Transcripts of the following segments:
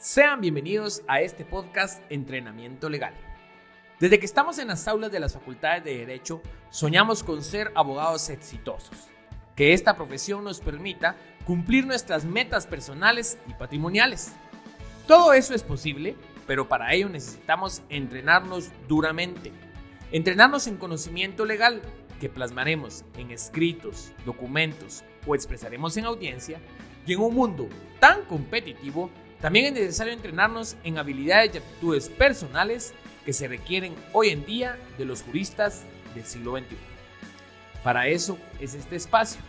Sean bienvenidos a este podcast Entrenamiento Legal. Desde que estamos en las aulas de las facultades de Derecho, soñamos con ser abogados exitosos. Que esta profesión nos permita cumplir nuestras metas personales y patrimoniales. Todo eso es posible, pero para ello necesitamos entrenarnos duramente. Entrenarnos en conocimiento legal, que plasmaremos en escritos, documentos o expresaremos en audiencia. Y en un mundo tan competitivo, también es necesario entrenarnos en habilidades y aptitudes personales que se requieren hoy en día de los juristas del siglo XXI. Para eso es este espacio.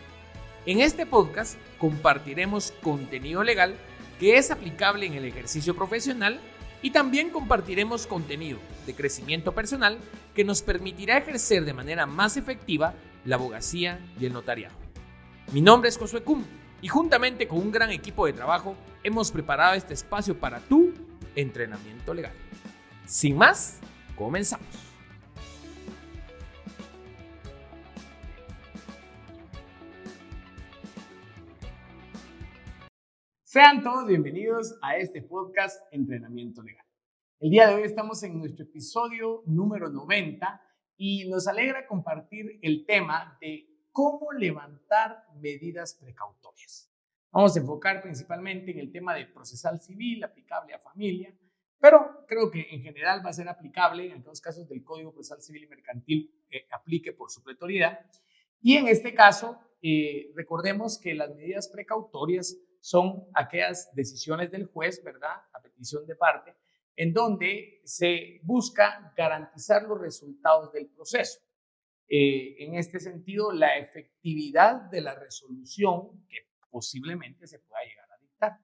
En este podcast compartiremos contenido legal que es aplicable en el ejercicio profesional y también compartiremos contenido de crecimiento personal que nos permitirá ejercer de manera más efectiva la abogacía y el notariado. Mi nombre es Josué Cum y juntamente con un gran equipo de trabajo hemos preparado este espacio para tu entrenamiento legal. Sin más, comenzamos. Sean todos bienvenidos a este podcast Entrenamiento Legal. El día de hoy estamos en nuestro episodio número 90 y nos alegra compartir el tema de cómo levantar medidas precautorias. Vamos a enfocar principalmente en el tema de procesal civil aplicable a familia, pero creo que en general va a ser aplicable en aquellos casos del Código Procesal Civil y Mercantil aplique por supletoriedad. Y en este caso, recordemos que las medidas precautorias son aquellas decisiones del juez, ¿verdad?, a petición de parte, en donde se busca garantizar los resultados del proceso. En este sentido, la efectividad de la resolución que posiblemente se pueda llegar a dictar.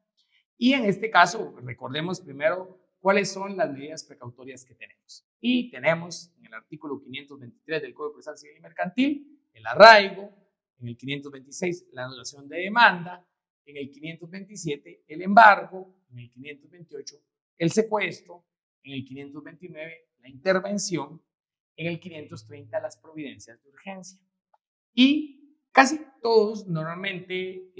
Y en este caso, recordemos primero cuáles son las medidas precautorias que tenemos. Y tenemos en el artículo 523 del Código Procesal Civil y Mercantil el arraigo, en el 526 la anulación de demanda, en el 527 el embargo, en el 528 el secuestro, en el 529 la intervención, en el 530 las providencias de urgencia. Y casi todos normalmente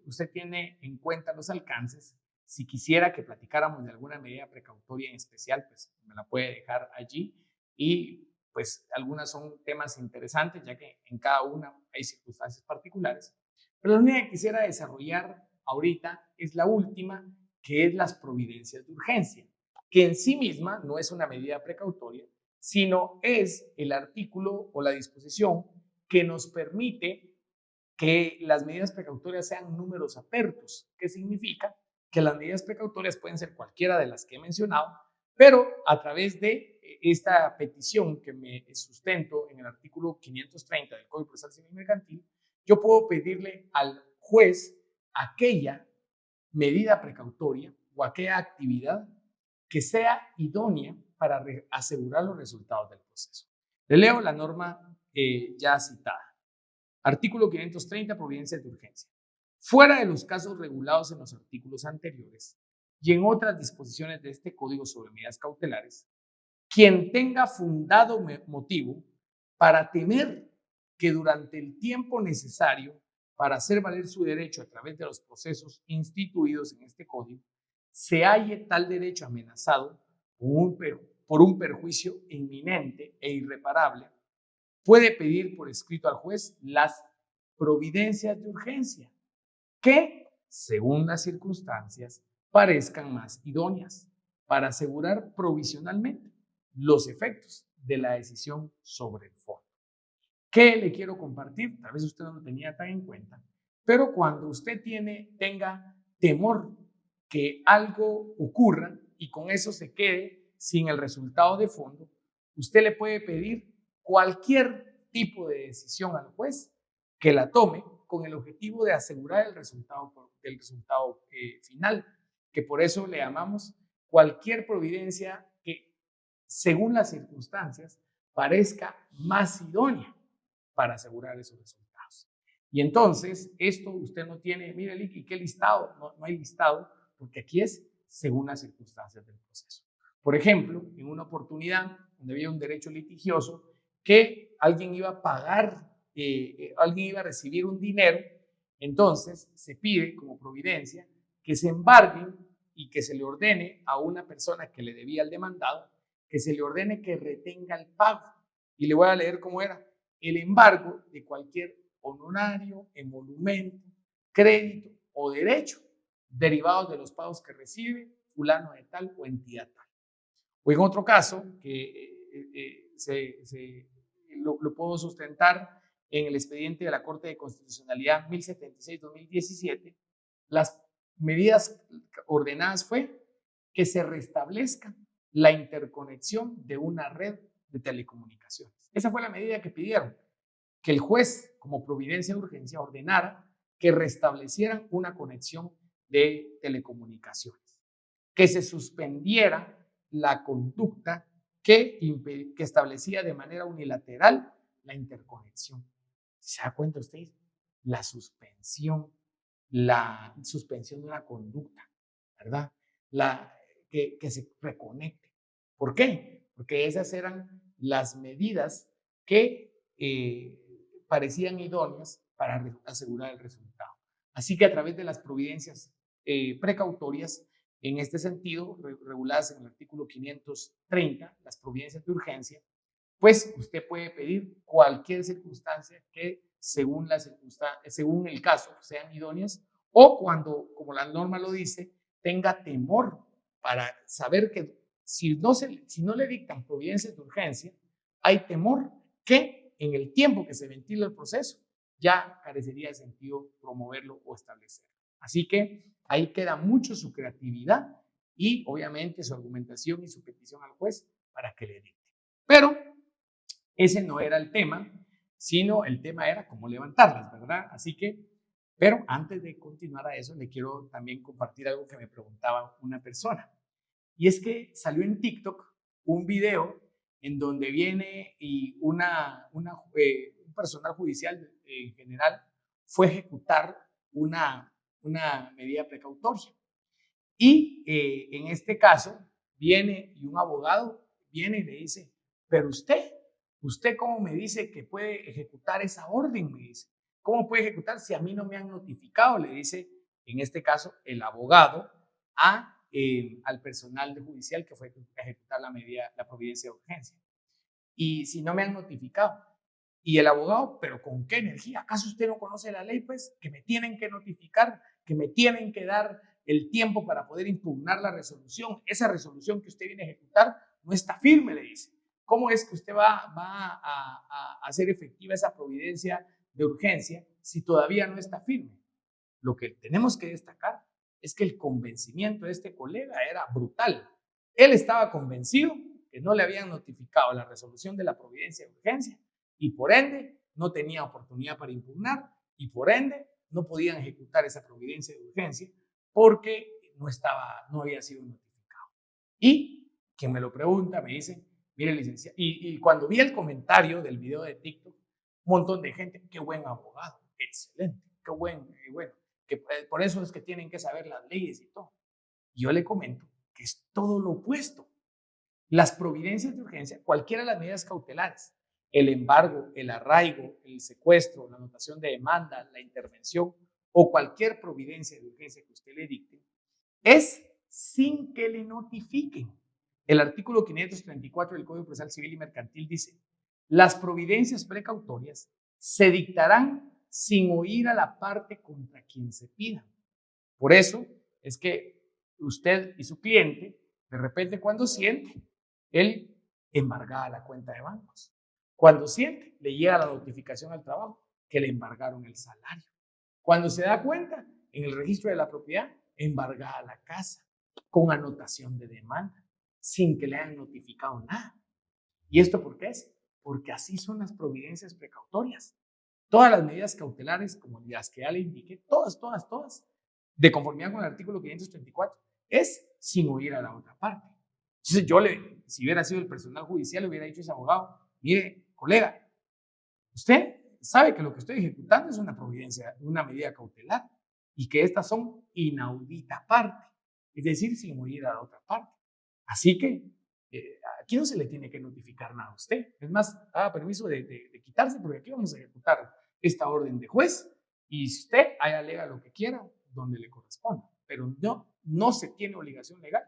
usted tiene en cuenta los alcances. Si quisiera que platicáramos de alguna medida precautoria en especial, pues me la puede dejar allí. Y pues algunas son temas interesantes, ya que en cada una hay circunstancias particulares. Pero la única que quisiera desarrollar ahorita es la última, que es las providencias de urgencia, que en sí misma no es una medida precautoria, sino es el artículo o la disposición que nos permite que las medidas precautorias sean números apertos. ¿Qué significa? Que las medidas precautorias pueden ser cualquiera de las que he mencionado, pero a través de esta petición que me sustento en el artículo 530 del Código Procesal Civil y Mercantil, yo puedo pedirle al juez aquella medida precautoria o aquella actividad que sea idónea para asegurar los resultados del proceso. Le leo la norma ya citada. Artículo 530, providencias de urgencia. Fuera de los casos regulados en los artículos anteriores y en otras disposiciones de este Código sobre medidas cautelares, quien tenga fundado motivo para temer que durante el tiempo necesario para hacer valer su derecho a través de los procesos instituidos en este Código, se halle tal derecho amenazado por un perjuicio inminente e irreparable, puede pedir por escrito al juez las providencias de urgencia que, según las circunstancias, parezcan más idóneas para asegurar provisionalmente los efectos de la decisión sobre el fondo. ¿Qué le quiero compartir? Tal vez usted no lo tenía tan en cuenta, pero cuando usted tenga temor que algo ocurra y con eso se quede sin el resultado de fondo, usted le puede pedir cualquier tipo de decisión al juez que la tome con el objetivo de asegurar el resultado final, que por eso le llamamos cualquier providencia que, según las circunstancias, parezca más idónea para asegurar esos resultados. Y entonces, esto usted no tiene, mire, ¿y qué listado? No hay listado, porque aquí es según las circunstancias del proceso. Por ejemplo, en una oportunidad donde había un derecho litigioso que alguien iba a pagar, alguien iba a recibir un dinero, entonces se pide como providencia que se embarguen y que se le ordene a una persona que le debía al demandado, que se le ordene que retenga el pago. Y le voy a leer cómo era: el embargo de cualquier honorario, emolumento, crédito o derecho derivados de los pagos que recibe fulano de tal o entidad tal. O en otro caso, que lo puedo sustentar en el expediente de la Corte de Constitucionalidad 1076-2017, las medidas ordenadas fue que se restablezca la interconexión de una red de telecomunicaciones. Esa fue la medida que pidieron, que el juez, como providencia de urgencia, ordenara que restablecieran una conexión de telecomunicaciones, que se suspendiera la conducta que establecía de manera unilateral la interconexión. ¿Se da cuenta usted? La suspensión de una conducta, ¿verdad? Que se reconecte. ¿Por qué? Porque esas eran las medidas que parecían idóneas para asegurar el resultado. Así que a través de las providencias precautorias, en este sentido, reguladas en el artículo 530, las providencias de urgencia, pues usted puede pedir cualquier circunstancia que según el caso sean idóneas, o cuando, como la norma lo dice, tenga temor para saber que si no le dictan providencias de urgencia, hay temor que en el tiempo que se ventila el proceso ya carecería de sentido promoverlo o establecerlo. Así que ahí queda mucho su creatividad y obviamente su argumentación y su petición al juez para que le dicte. Pero ese no era el tema, sino el tema era cómo levantarlas, ¿verdad? Así que, pero antes de continuar a eso, le quiero también compartir algo que me preguntaba una persona. Y es que salió en TikTok un video en donde viene y un personal judicial en general fue a ejecutar una medida precautoria. Y en este caso viene y un abogado viene y le dice, pero ¿usted cómo me dice que puede ejecutar esa orden? Me dice, ¿cómo puede ejecutar si a mí no me han notificado? Le dice, en este caso, el abogado al personal judicial que fue a ejecutar la providencia de urgencia. Y si no me han notificado. Y el abogado, ¿pero con qué energía? ¿Acaso usted no conoce la ley? Pues que me tienen que notificar, que me tienen que dar el tiempo para poder impugnar la resolución. Esa resolución que usted viene a ejecutar no está firme, le dice. ¿Cómo es que usted va a hacer efectiva esa providencia de urgencia si todavía no está firme? Lo que tenemos que destacar es que el convencimiento de este colega era brutal. Él estaba convencido que no le habían notificado la resolución de la providencia de urgencia y por ende no tenía oportunidad para impugnar y por ende no podían ejecutar esa providencia de urgencia porque no había sido notificado. Y quien me lo pregunta me dice, mire licenciado, y cuando vi el comentario del video de TikTok, un montón de gente, qué buen abogado, excelente, qué bueno, que por eso es que tienen que saber las leyes y todo. Y yo le comento que es todo lo opuesto. Las providencias de urgencia, cualquiera de las medidas cautelares, el embargo, el arraigo, el secuestro, la anotación de demanda, la intervención o cualquier providencia de urgencia que usted le dicte, es sin que le notifiquen. El artículo 534 del Código Procesal Civil y Mercantil dice, las providencias precautorias se dictarán sin oír a la parte contra quien se pida. Por eso es que usted y su cliente, de repente cuando siente, él embargaba la cuenta de bancos. Cuando siente, le llega la notificación al trabajo que le embargaron el salario. Cuando se da cuenta, en el registro de la propiedad, embargada la casa, con anotación de demanda, sin que le hayan notificado nada. ¿Y esto por qué es? Porque así son las providencias precautorias. Todas las medidas cautelares, como las que ya le indiqué, todas, de conformidad con el artículo 534, es sin oír a la otra parte. Entonces si hubiera sido el personal judicial, le hubiera dicho a ese abogado, mire, colega, usted sabe que lo que estoy ejecutando es una medida cautelar y que estas son inaudita parte, es decir, sin oír a la otra parte. Así que aquí no se le tiene que notificar nada a usted. Es más, haga permiso de quitarse porque aquí vamos a ejecutar esta orden de juez y usted ahí alega lo que quiera donde le corresponda. Pero no se tiene obligación legal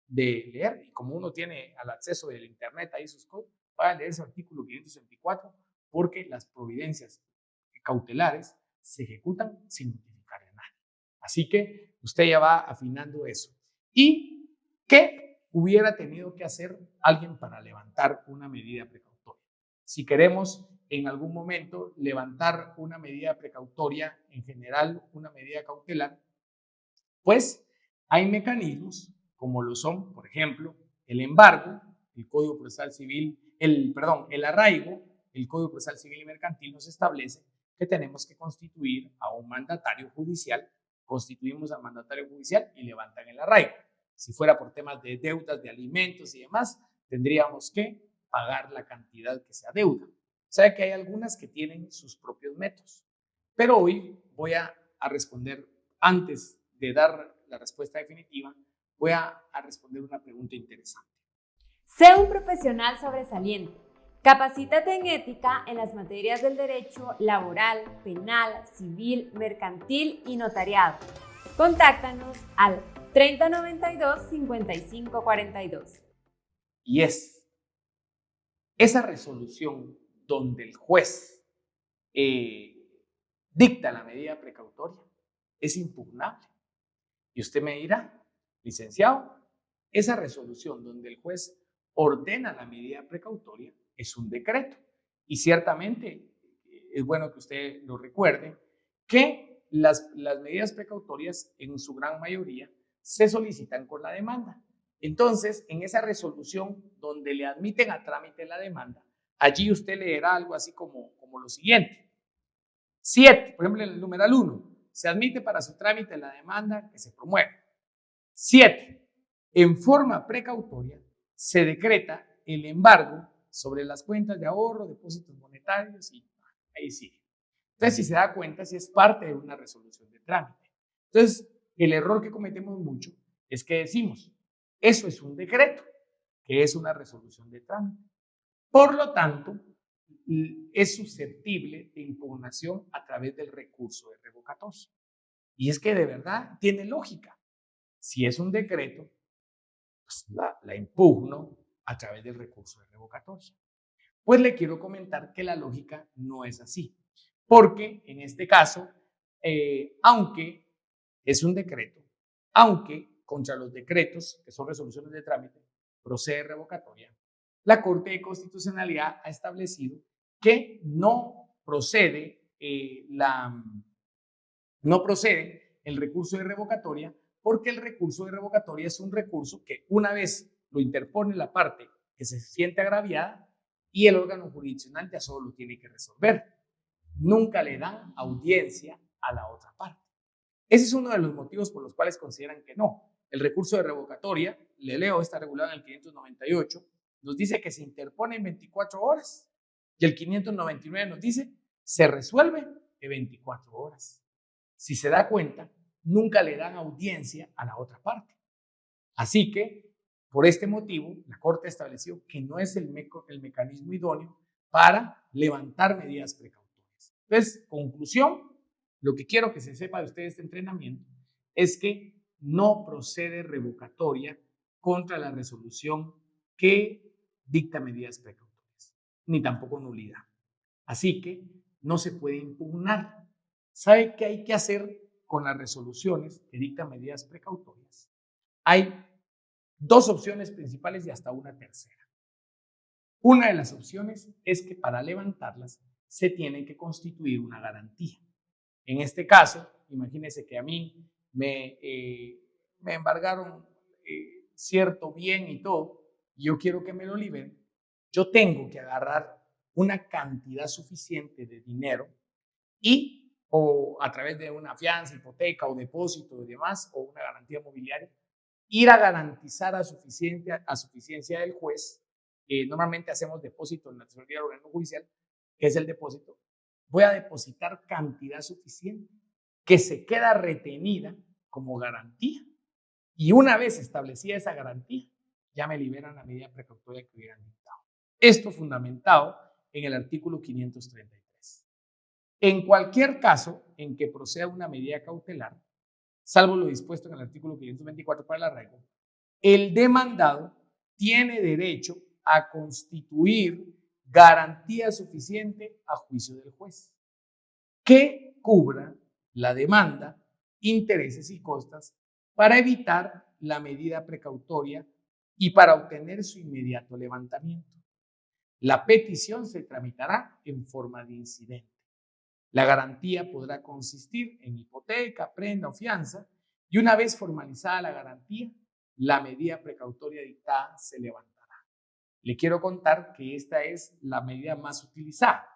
de leer, y como uno tiene al acceso del internet ahí sus cosas, va a leer su artículo 564, porque las providencias cautelares se ejecutan sin notificar a nadie. Así que usted ya va afinando eso. ¿Y qué hubiera tenido que hacer alguien para levantar una medida precautoria? Si queremos en algún momento levantar una medida precautoria, en general una medida cautelar, pues hay mecanismos como lo son, por ejemplo, el embargo, el Código Procesal Civil, el arraigo, el Código Procesal Civil y Mercantil nos establece que tenemos que constituir a un mandatario judicial, constituimos al mandatario judicial y levantan el arraigo. Si fuera por temas de deudas, de alimentos y demás, tendríamos que pagar la cantidad que sea deuda. O sea que hay algunas que tienen sus propios métodos. Pero hoy voy a responder, antes de dar la respuesta definitiva, voy a responder una pregunta interesante. Sé un profesional sobresaliente. Capacítate en ética en las materias del derecho laboral, penal, civil, mercantil y notariado. Contáctanos al 3092-5542. Y esa resolución donde el juez dicta la medida precautoria es impugnable. Y usted me dirá, licenciado, esa resolución donde el juez ordena la medida precautoria es un decreto. Y ciertamente es bueno que usted lo recuerde, que las medidas precautorias en su gran mayoría se solicitan con la demanda. Entonces, en esa resolución donde le admiten a trámite la demanda, allí usted leerá algo así como lo siguiente. 7, por ejemplo, en el numeral 1, se admite para su trámite la demanda que se promueve. 7, en forma precautoria se decreta el embargo sobre las cuentas de ahorro, depósitos monetarios y ahí sigue. Entonces, si se da cuenta, si es parte de una resolución de trámite. Entonces, el error que cometemos mucho es que decimos, eso es un decreto, que es una resolución de trámite. Por lo tanto, es susceptible de impugnación a través del recurso de revocatoria. Y es que de verdad tiene lógica. Si es un decreto, pues la impugno a través del recurso de revocatoria. Pues le quiero comentar que la lógica no es así. Porque en este caso, aunque es un decreto, aunque contra los decretos, que son resoluciones de trámite, procede revocatoria, la Corte de Constitucionalidad ha establecido que no procede el recurso de revocatoria, porque el recurso de revocatoria es un recurso que una vez lo interpone la parte que se siente agraviada y el órgano jurisdiccional ya solo lo tiene que resolver. Nunca le dan audiencia a la otra parte. Ese es uno de los motivos por los cuales consideran que no. El recurso de revocatoria, le leo, está regulado en el 598, nos dice que se interpone en 24 horas y el 599 nos dice se resuelve en 24 horas. Si se da cuenta, nunca le dan audiencia a la otra parte. Así que, por este motivo, la Corte estableció que no es el mecanismo idóneo para levantar medidas precautorias. Entonces, conclusión, lo que quiero que se sepa de ustedes este entrenamiento es que no procede revocatoria contra la resolución que dicta medidas precautorias, ni tampoco nulidad. Así que no se puede impugnar. ¿Sabe qué hay que hacer con las resoluciones que dictan medidas precautorias? Hay dos opciones principales y hasta una tercera. Una de las opciones es que para levantarlas se tiene que constituir una garantía. En este caso, imagínense que a mí me embargaron cierto bien y todo, y yo quiero que me lo liberen. Yo tengo que agarrar una cantidad suficiente de dinero y, o a través de una fianza, hipoteca o depósito y demás, o una garantía mobiliaria, ir a garantizar a suficiencia del juez. Normalmente hacemos depósito en la tesorería del organismo judicial, que es el depósito. Voy a depositar cantidad suficiente que se queda retenida como garantía. Y una vez establecida esa garantía, ya me liberan la medida precautoria que hubieran dictado. Esto fundamentado en el artículo 533. En cualquier caso en que proceda una medida cautelar, salvo lo dispuesto en el artículo 524 para el arraigo, el demandado tiene derecho a constituir garantía suficiente a juicio del juez que cubra la demanda, intereses y costas para evitar la medida precautoria y para obtener su inmediato levantamiento. La petición se tramitará en forma de incidente. La garantía podrá consistir en hipoteca, prenda o fianza, y una vez formalizada la garantía, la medida precautoria dictada se levantará. Le quiero contar que esta es la medida más utilizada,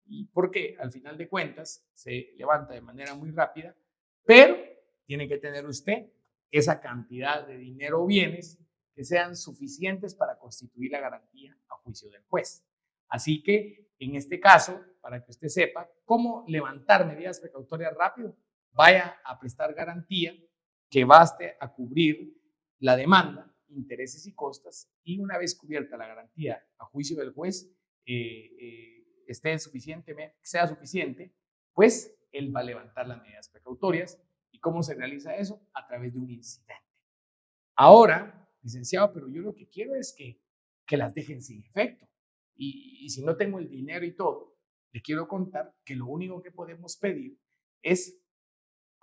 y porque al final de cuentas se levanta de manera muy rápida, pero tiene que tener usted esa cantidad de dinero o bienes que sean suficientes para constituir la garantía a juicio del juez. Así que, en este caso, para que usted sepa cómo levantar medidas precautorias rápido, vaya a prestar garantía que baste a cubrir la demanda, intereses y costas, y una vez cubierta la garantía a juicio del juez, sea suficiente, pues él va a levantar las medidas precautorias. ¿Y cómo se realiza eso? A través de un incidente. Ahora, licenciado, pero yo lo que quiero es que las dejen sin efecto. Y si no tengo el dinero y todo, le quiero contar que lo único que podemos pedir es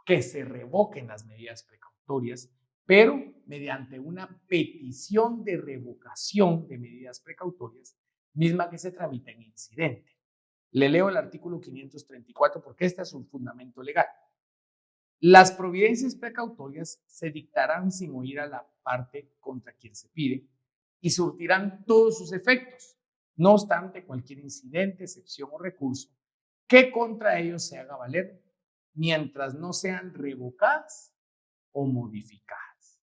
que se revoquen las medidas precautorias, pero mediante una petición de revocación de medidas precautorias, misma que se tramita en incidente. Le leo el artículo 534 porque este es un fundamento legal. Las providencias precautorias se dictarán sin oír a la parte contra quien se pide y surtirán todos sus efectos, no obstante cualquier incidente, excepción o recurso que contra ellos se haga valer, mientras no sean revocadas o modificadas.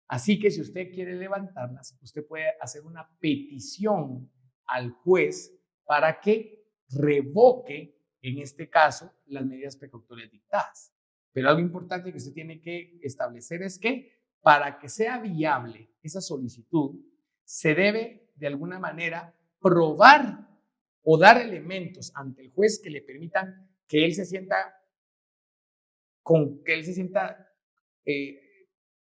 Así que si usted quiere levantarlas, usted puede hacer una petición al juez para que revoque, en este caso, las medidas precautorias dictadas. Pero algo importante que usted tiene que establecer es que para que sea viable esa solicitud, se debe de alguna manera probar o dar elementos ante el juez que le permitan que él se sienta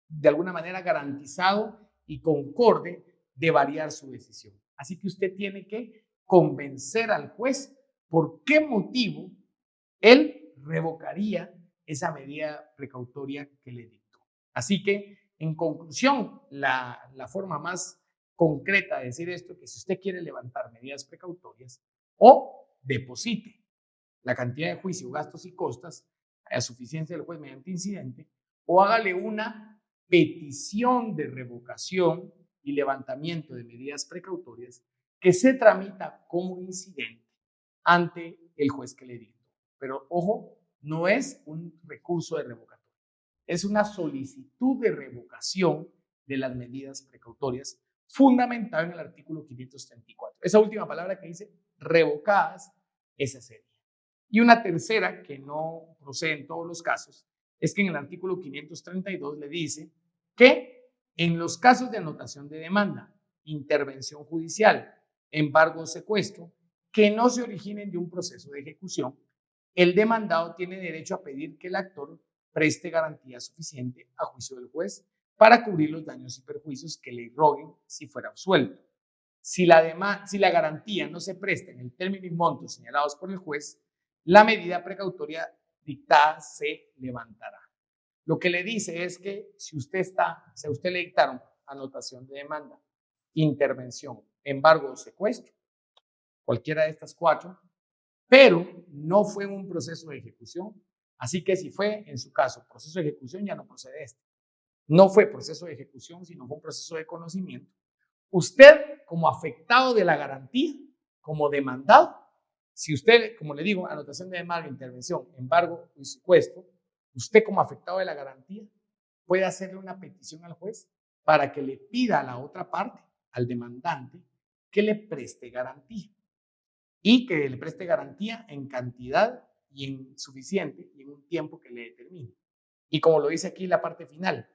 de alguna manera garantizado y concorde de variar su decisión. Así que usted tiene que convencer al juez por qué motivo él revocaría esa medida precautoria que le dictó. Así que, en conclusión, la forma más concreta de decir esto es que si usted quiere levantar medidas precautorias, o deposite la cantidad de juicio, gastos y costas a suficiencia del juez mediante incidente, o hágale una petición de revocación y levantamiento de medidas precautorias que se tramita como incidente ante el juez que le dictó. Pero ojo, no es un recurso de revocatoria, es una solicitud de revocación de las medidas precautorias fundamentada en el artículo 534. Esa última palabra que dice revocadas, esa sería. Y una tercera que no procede en todos los casos es que en el artículo 532 le dice que en los casos de anotación de demanda, intervención judicial, embargo o secuestro, que no se originen de un proceso de ejecución, el demandado tiene derecho a pedir que el actor preste garantía suficiente a juicio del juez para cubrir los daños y perjuicios que le roguen si fuera absuelto. Si la garantía no se presta en el término y monto señalados por el juez, la medida precautoria dictada se levantará. Lo que le dice es que si a usted le dictaron anotación de demanda, intervención, embargo o secuestro, cualquiera de estas cuatro, pero no fue un proceso de ejecución, así que si fue, en su caso, proceso de ejecución, ya no procede este. No fue proceso de ejecución, sino fue un proceso de conocimiento. Usted, como afectado de la garantía, como demandado, si usted, como le digo, anotación de demanda, intervención, embargo y secuestro, usted como afectado de la garantía puede hacerle una petición al juez para que le pida a la otra parte, al demandante, que le preste garantía y que le preste garantía en cantidad y en suficiente y en un tiempo que le determine. Y como lo dice aquí la parte final,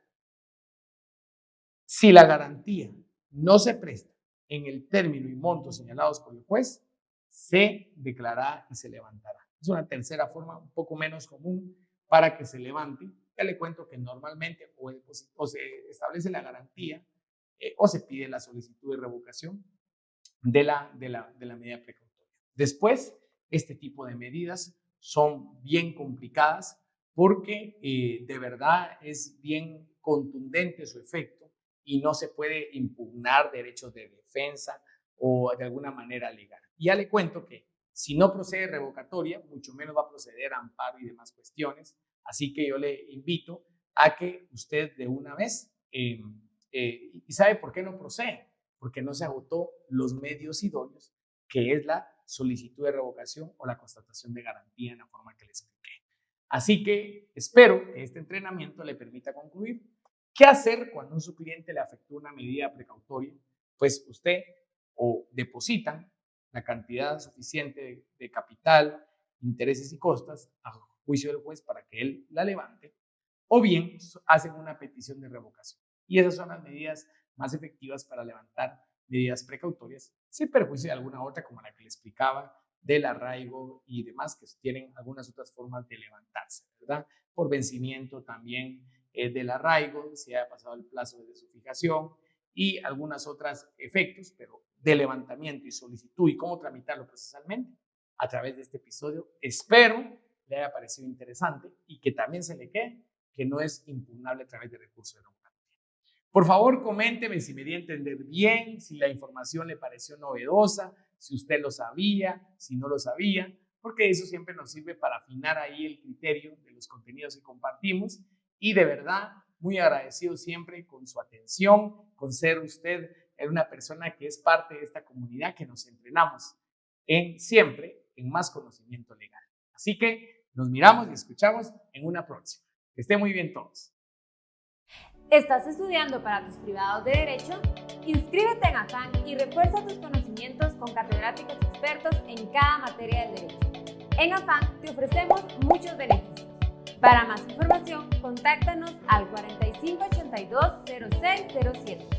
si la garantía no se presta en el término y monto señalados por el juez, se declarará y se levantará. Es una tercera forma un poco menos común para que se levante Ya le cuento que normalmente o se establece la garantía o se pide la solicitud de revocación de la medida precautoria. Después, este tipo de medidas son bien complicadas porque de verdad es bien contundente su efecto y no se puede impugnar derechos de defensa o de alguna manera legal. Y ya le cuento que si no procede revocatoria, mucho menos va a proceder amparo y demás cuestiones. Así que yo le invito a que usted de una vez, ¿y sabe por qué no procede? Porque no se agotó los medios idóneos, que es la solicitud de revocación o la constatación de garantía en la forma que le expliqué. Así que espero que este entrenamiento le permita concluir qué hacer cuando a su cliente le afectó una medida precautoria. Pues usted o depositan la cantidad suficiente de capital, intereses y costas a juicio del juez para que él la levante, o bien hacen una petición de revocación. Y esas son las medidas más efectivas para levantar medidas precautorias sin perjuicio de alguna otra, como la que le explicaba, del arraigo y demás, que tienen algunas otras formas de levantarse, ¿verdad? Por vencimiento también del arraigo, si haya pasado el plazo de su fijación, y algunos otros efectos, pero de levantamiento y solicitud y cómo tramitarlo procesalmente a través de este episodio. Espero le haya parecido interesante y que también se le quede que no es impugnable a través de recurso de revocatoria. Por favor, coménteme si me di a entender bien, si la información le pareció novedosa, si usted lo sabía, si no lo sabía, porque eso siempre nos sirve para afinar ahí el criterio de los contenidos que compartimos. Y de verdad, muy agradecido siempre con su atención, con ser usted una persona que es parte de esta comunidad que nos entrenamos siempre en más conocimiento legal. Así que nos miramos y escuchamos en una próxima. Que estén muy bien todos. ¿Estás estudiando para tus privados de Derecho? Inscríbete en AFAN y refuerza tus conocimientos con catedráticos expertos en cada materia del derecho. En AFAN te ofrecemos muchos beneficios. Para más información, contáctanos al 4582-0607.